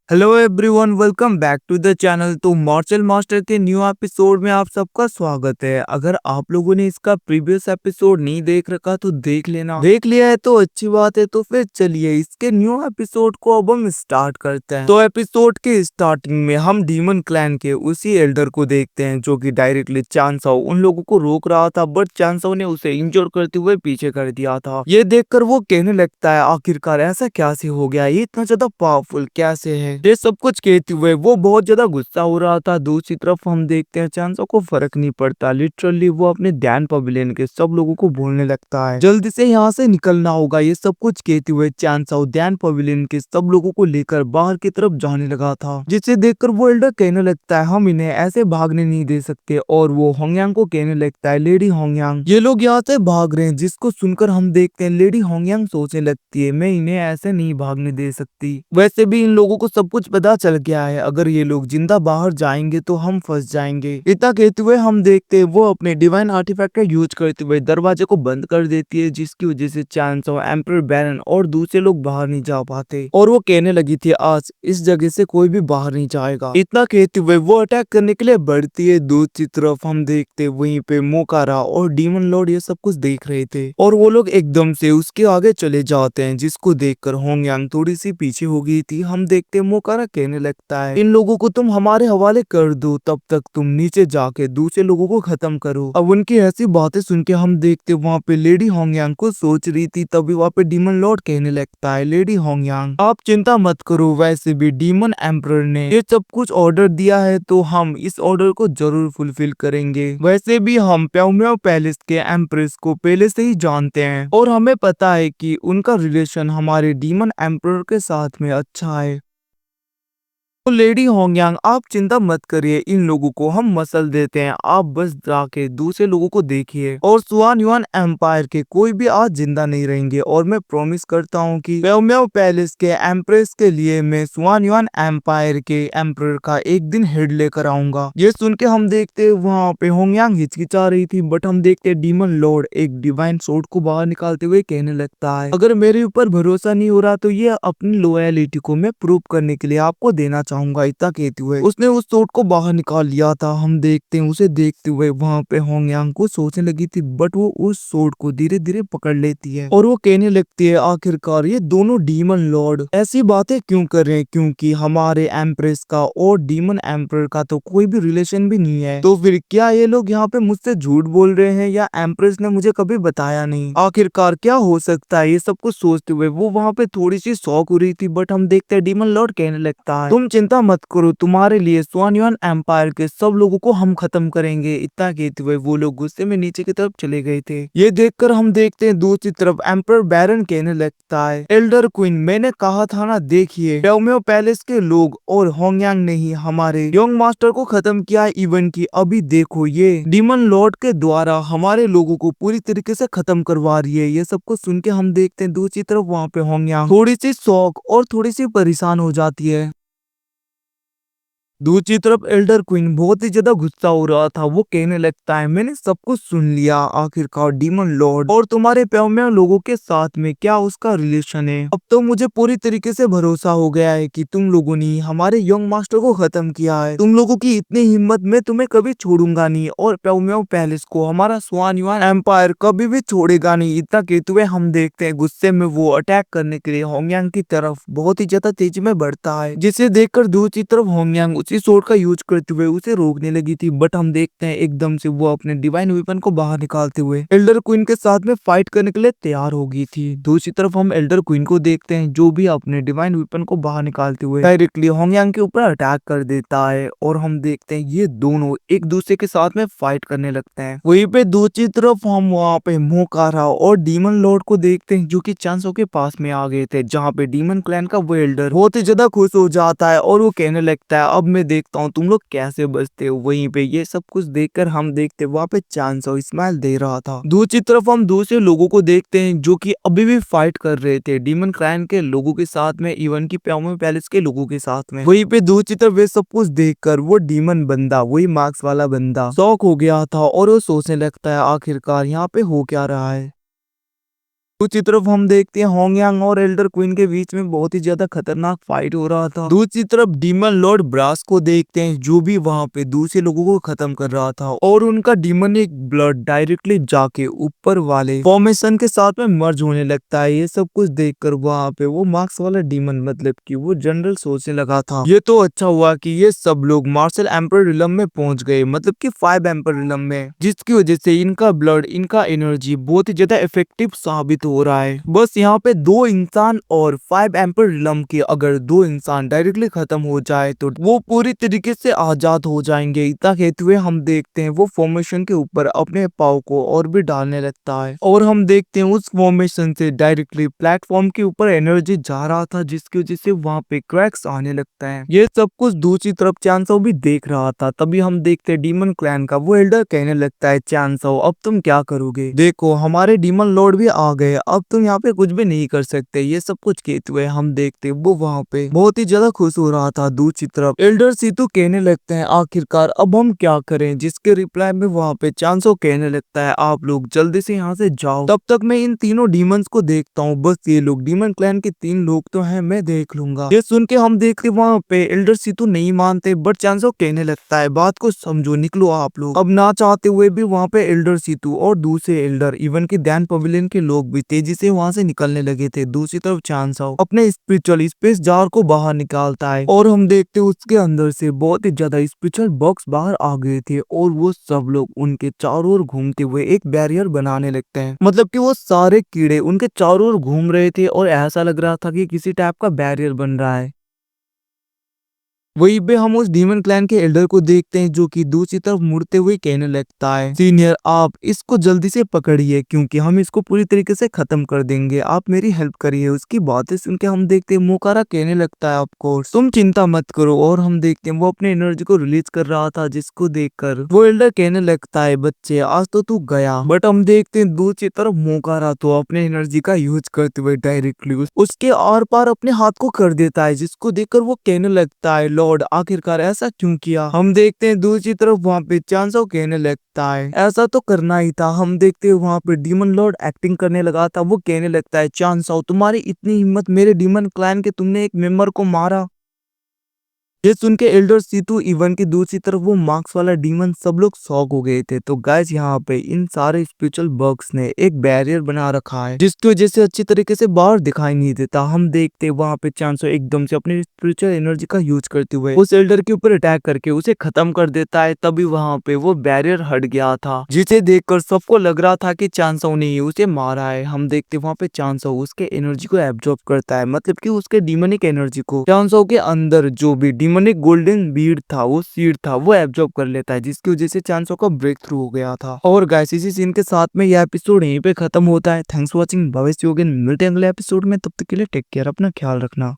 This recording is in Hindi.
Hello everyone, welcome back to the channel. तो मार्शल मास्टर के न्यू एपिसोड में आप सबका स्वागत है। अगर आप लोगों ने इसका प्रीवियस एपिसोड नहीं देख रखा तो देख लेना, देख लिया है तो अच्छी बात है। तो फिर चलिए इसके न्यू एपिसोड को अब हम स्टार्ट करते हैं। तो एपिसोड के स्टार्टिंग में हम डीमन क्लैन के उसी एल्डर को देखते हैं जो कि डायरेक्टली चांसाओ उन लोगों को रोक रहा था, बट चांसाओ ने उसे इंजोर करते हुए पीछे कर दिया था। ये देखकर वो कहने लगता है आखिरकार ऐसा कैसे हो गया, ये इतना ज्यादा पावरफुल कैसे है। ये सब कुछ कहते हुए वो बहुत ज्यादा गुस्सा हो रहा था। दूसरी तरफ हम देखते हैं चांसो को फर्क नहीं पड़ता, लिटरली वो अपने ध्यान पवेलियन के सब लोगों को बोलने लगता है जल्दी से यहाँ से निकलना होगा। ये सब कुछ कहते हुए चांसो ध्यान पवेलियन के सब लोगों को लेकर बाहर की तरफ जाने लगा था, जिसे देखकर वो एल्डर कहने लगता है हम इन्हें ऐसे भागने नहीं दे सकते। और वो होंगयांग को कहने लगता है लेडी होंगयांग, ये लोग यहाँ से भाग रहे हैं। जिसको सुनकर हम देखते हैं लेडी होंगयांग सोचने लगती है मैं इन्हें ऐसे नहीं भागने दे सकती। वैसे भी इन लोगों को सब कुछ पता चल गया है, अगर ये लोग जिंदा बाहर जाएंगे तो हम फंस जाएंगे। इतना कहते हुए हम देखते हैं वो अपने डिवाइन आर्टिफैक्ट का यूज करते हुए दरवाजे को बंद कर देती है, जिसकी वजह से चांसो, एम्परर बैरन और दूसरे लोग बाहर नहीं जा पाते। और वो कहने लगी थी आज इस जगह से कोई भी बाहर नहीं जाएगा। इतना कहते हुए वो अटैक करने के लिए बढ़ती है। दूसरी तरफ हम देखते वहीं पे मोकारा और डीमन लॉर्ड ये सब कुछ देख रहे थे और वो लोग एकदम से उसके आगे चले जाते हैं, जिसको देखकर होंगयांग थोड़ी सी पीछे हो गई थी। हम देखते मोकारा कहने लगता है इन लोगों को तुम हमारे हवाले कर दो, तब तक तुम नीचे जाके दूसरे लोगों को खत्म करो। अब उनकी ऐसी बातें सुन के हम देखते वहाँ पे लेडी होंगयांग को सोच रही थी, तभी वहाँ पे डीमन लॉर्ड कहने लगता है लेडी होंगयांग आप चिंता मत करो, वैसे भी डीमन एम्परर ने ये सब कुछ ऑर्डर दिया है तो हम इस ऑर्डर को जरूर फुलफिल करेंगे। वैसे भी हम प्याओमियाओ पैलेस के एम्प्रेस को पहले से ही जानते हैं और हमें पता है कि उनका रिलेशन हमारे डीमन एम्परर के साथ में अच्छा है। तो लेडी होंगयांग आप चिंता मत करिए, इन लोगों को हम मसल देते हैं, आप बस जाके दूसरे लोगों को देखिए। और सुआन युआन एम्पायर के कोई भी आज जिंदा नहीं रहेंगे और मैं प्रॉमिस करता हूँ कि प्याओमियाओ पैलेस के एम्प्रेस के लिए मैं सुआन युआन एम्पायर के एम्परर का एक दिन हेड लेकर आऊंगा। ये सुन के हम देखते वहाँ पे होंगयांग हिचकिचा रही थी, बट हम देखते डीमन लॉर्ड एक डिवाइन सोर्ड को बाहर निकालते हुए कहने लगता है अगर मेरे ऊपर भरोसा नहीं हो रहा तो ये अपनी लॉयलिटी को मैं प्रूव करने के लिए आपको देना चाहूंगा। इतना कहते हुए उसने उस सोर्ड को बाहर निकाल लिया था। हम देखते हैं उसे देखते हुए वहाँ पे होंगयांग को सोचने लगी थी, बट वो उस सोर्ड को धीरे धीरे पकड़ लेती है और वो कहने लगती है आखिरकार ये दोनों डीमन लॉर्ड ऐसी बातें क्यों कर रहे हैं, क्योंकि हमारे एम्प्रेस का और डीमन एम्परर का तो कोई भी रिलेशन भी नहीं है। तो फिर क्या ये लोग यहाँ पे मुझसे झूठ बोल रहे हैं या एम्प्रेस ने मुझे कभी बताया नहीं, आखिरकार क्या हो सकता है। ये सब कुछ सोचते हुए वो वहाँ पे थोड़ी सी शॉक हो रही थी, बट हम देखते हैं डीमन लॉर्ड कहने लगता है तुम चिंता मत करो, तुम्हारे लिए सुआन युआन एम्पायर के सब लोगों को हम खत्म करेंगे। इतना कहते हुए वो लोग गुस्से में नीचे की तरफ चले गए थे। ये देखकर हम देखते हैं दूसरी तरफ एम्परर बैरन कहने लगता है एल्डर क्वीन मैंने कहा था ना, देखिए प्याओमियाओ पैलेस के लोग और होंगयांग ने ही हमारे यंग मास्टर को खत्म किया है। इवन की अभी देखो ये डीमन लॉर्ड के द्वारा हमारे लोगों को पूरी तरीके से खत्म करवा रही है। ये सब कुछ सुन के हम देखते हैं दूसरी तरफ वहाँ पे होंगयांग थोड़ी सी शौक और थोड़ी सी परेशान हो जाती है। दूसरी तरफ एल्डर क्वीन बहुत ही ज्यादा गुस्सा हो रहा था। वो कहने लगता है मैंने सब कुछ सुन लिया, आखिरकार डीमन लॉर्ड और तुम्हारे प्याओमियाओ लोगों के साथ में क्या उसका रिलेशन है। अब तो मुझे पूरी तरीके से भरोसा हो गया है कि तुम लोगों ने हमारे यंग मास्टर को खत्म किया है। तुम लोगों की इतनी हिम्मत मैं तुम्हें कभी छोड़ूंगा नहीं और प्याओमियाओ पैलेस को हमारा सुआन युआन एम्पायर कभी भी छोड़ेगा नहीं। इतना कहते हुए हम देखते हैं गुस्से में वो अटैक करने के लिए होंगयांग की तरफ बहुत ही ज्यादा तेजी में बढ़ता है, जिसे देखकर दूसरी तरफ होंगयांग उसी सोर्ड का यूज करते हुए उसे रोकने लगी थी। बट हम देखते हैं एकदम से वो अपने डिवाइन वेपन को बाहर निकालते हुए एल्डर क्वीन के साथ में फाइट करने के लिए तैयार हो गई थी। दूसरी तरफ हम एल्डर क्वीन को देखते हैं जो भी अपने डिवाइन वेपन को बाहर निकालते हुए डायरेक्टली होंगयांग के ऊपर अटैक कर देता है और हम देखते हैं ये दोनों एक दूसरे के साथ में फाइट करने लगते हैं। वहीं पे दूसरी तरफ हम वहाँ पे मोकारा और डीमन लॉर्ड को देखते हैं जो कि चांसो के पास में आ गए थे, जहाँ पे डीमन क्लैन का वो एल्डर बहुत ही ज्यादा खुश हो जाता है और वो कहने लगता है अब मैं देखता हूँ तुम लोग कैसे बचते हो। वहीं पे ये सब कुछ देखकर हम देखते वहाँ पे चांसो स्माइल दे रहा था। दूसरी तरफ हम दूसरे लोगों को देखते हैं जो कि अभी भी फाइट कर रहे थे डीमन क्लैन के लोगों के साथ में, इवन की प्याओमियाओ पैलेस के लोगों के साथ में। वहीं पे दूसरी तरफ वे सब कुछ देखकर वो डीमन बंदा, वही मार्क्स वाला बंदा शॉक हो गया था और वो सोचने लगता है आखिरकार यहाँ पे हो क्या रहा है। दूसरी तरफ हम देखते हैं होंग यांग और एल्डर क्वीन के बीच में बहुत ही ज्यादा खतरनाक फाइट हो रहा था। दूसरी तरफ डीमन लॉर्ड ब्रास को देखते हैं जो भी वहां पे दूसरे लोगों को खत्म कर रहा था और उनका डीमनिक ब्लड डायरेक्टली जाके ऊपर वाले फॉर्मेशन के साथ में मर्ज होने लगता है। ये सब कुछ देखकर वहां पे वो मार्क्स वाला डीमन मतलब कि वो जनरल सोचने लगा था ये तो अच्छा हुआ कि ये सब लोग मार्शल एम्पर रिलम में पहुंच गए, मतलब कि 5 एम्पर रिलम में, जिसकी वजह से इनका ब्लड इनका एनर्जी बहुत ही ज्यादा इफेक्टिव साबित हो रहा है। बस यहाँ पे 2 इंसान और 5 एम्पर रिलम के अगर 2 इंसान डायरेक्टली खत्म हो जाए तो वो पूरी तरीके से आजाद हो जाएंगे। इतना कहते हुए हम देखते हैं वो फॉर्मेशन के ऊपर अपने पाव को और भी डालने लगता है और हम देखते हैं उस फॉर्मेशन से डायरेक्टली प्लेटफॉर्म के ऊपर एनर्जी जा रहा था जिसकी वजह से वहां पे क्रैक्स आने लगता है। ये सब कुछ दूसरी तरफ चांसो भी देख रहा था। तभी हम देखते हैं डीमन क्लैन का वो एल्डर कहने लगता है चांसो अब तुम क्या करोगे, देखो हमारे डीमन लॉर्ड भी आ गए, अब तुम यहाँ पे कुछ भी नहीं कर सकते। ये सब कुछ कहते हुए हम देखते वो वहाँ पे बहुत ही ज्यादा खुश हो रहा था। दूसरी तरफ एल्डर सीतू कहने लगते हैं आखिरकार अब हम क्या करें, जिसके रिप्लाई में वहाँ पे चांसो कहने लगता है आप लोग जल्दी से यहाँ से जाओ, तब तक मैं इन तीनों डीमंस को देखता हूँ। बस ये लोग डीमन क्लैन के 3 लोग तो हैं, मैं देख लूंगा। ये सुन के हम देखते वहाँ पे एल्डर सीतू नहीं मानते बट चांसो कहने लगता है बात को समझो, निकलो आप लोग। अब ना चाहते हुए भी वहाँ पे एल्डर सीतू और दूसरे एल्डर इवन की ध्यान पवेलियन के लोग भी तेजी से वहाँ से निकलने लगे थे। दूसरी तरफ चांसो अपने स्पिरिचुअल स्पेस जार को बाहर निकालता है और हम देखते उसके अंदर से बहुत ही ज्यादा स्पिरिचुअल बॉक्स बाहर आ गए थे और वो सब लोग उनके चारों ओर घूमते हुए एक बैरियर बनाने लगते हैं। मतलब कि वो सारे कीड़े उनके चारों ओर घूम रहे थे और ऐसा लग रहा था कि किसी टाइप का बैरियर बन रहा है। वहीं पे हम उस डीमन क्लैन के एल्डर को देखते हैं जो कि दूसरी तरफ मुड़ते हुए कहने लगता है सीनियर आप इसको जल्दी से पकड़िए क्योंकि हम इसको पूरी तरीके से खत्म कर देंगे, आप मेरी हेल्प करिए। उसकी बातें सुन के हम देखते हैं मोकारा कहने लगता है ऑफ कोर्स तुम चिंता मत करो, और हम देखते हैं वो अपने एनर्जी को रिलीज कर रहा था जिसको देखकर वो एल्डर कहने लगता है बच्चे आज तो तू गया। बट हम देखते हैं दूसरी तरफ मोकारा तो अपने एनर्जी का यूज करते हुए डायरेक्टली उसके आर पार अपने हाथ को कर देता है जिसको देखकर वो कहने लगता है लॉर्ड आखिरकार ऐसा क्यों किया। हम देखते हैं दूसरी तरफ वहाँ पे चांसो कहने लगता है ऐसा तो करना ही था। हम देखते हैं वहाँ पे डीमन लॉर्ड एक्टिंग करने लगा था, वो कहने लगता है चांसो तुम्हारी इतनी हिम्मत मेरे डीमन क्लैन के तुमने एक मेंबर को मारा। ये सुन के एल्डर सीतू इवन की दूसरी तरफ वो मार्क्स वाला डीमन सब लोग शॉक हो गए थे। तो गाइस यहाँ पे इन सारे स्पिरिचुअल बग्स ने एक बैरियर बना रखा है जिसकी वजह से अच्छी तरीके से बाहर दिखाई नहीं देता। हम देखते वहाँ पे चांसो एकदम से अपनी स्पिरिचुअल एनर्जी का यूज करते हुए उस एल्डर के ऊपर अटैक करके उसे खत्म कर देता है। तभी वहाँ पे वो बैरियर हट गया था जिसे देखकर सबको लग रहा था कि चांसो ने ही उसे मारा है। हम देखते वहाँ पे चांसो उसके एनर्जी को एब्जॉर्ब करता है, मतलब कि उसके डीमनिक एनर्जी को चांसो के अंदर जो भी डीमनिक गोल्डन बीड था वो सीड था वो एब्जॉर्ब कर लेता है जिसकी वजह से चांसो का ब्रेक थ्रू हो गया था। और गाइस इसी सीन के साथ में यह एपिसोड यहीं पे खत्म होता है। थैंक्स फॉर वॉचिंग, भविष्य मिलते हैं अगले एपिसोड में, तब तक के लिए टेक केयर, अपना ख्याल रखना।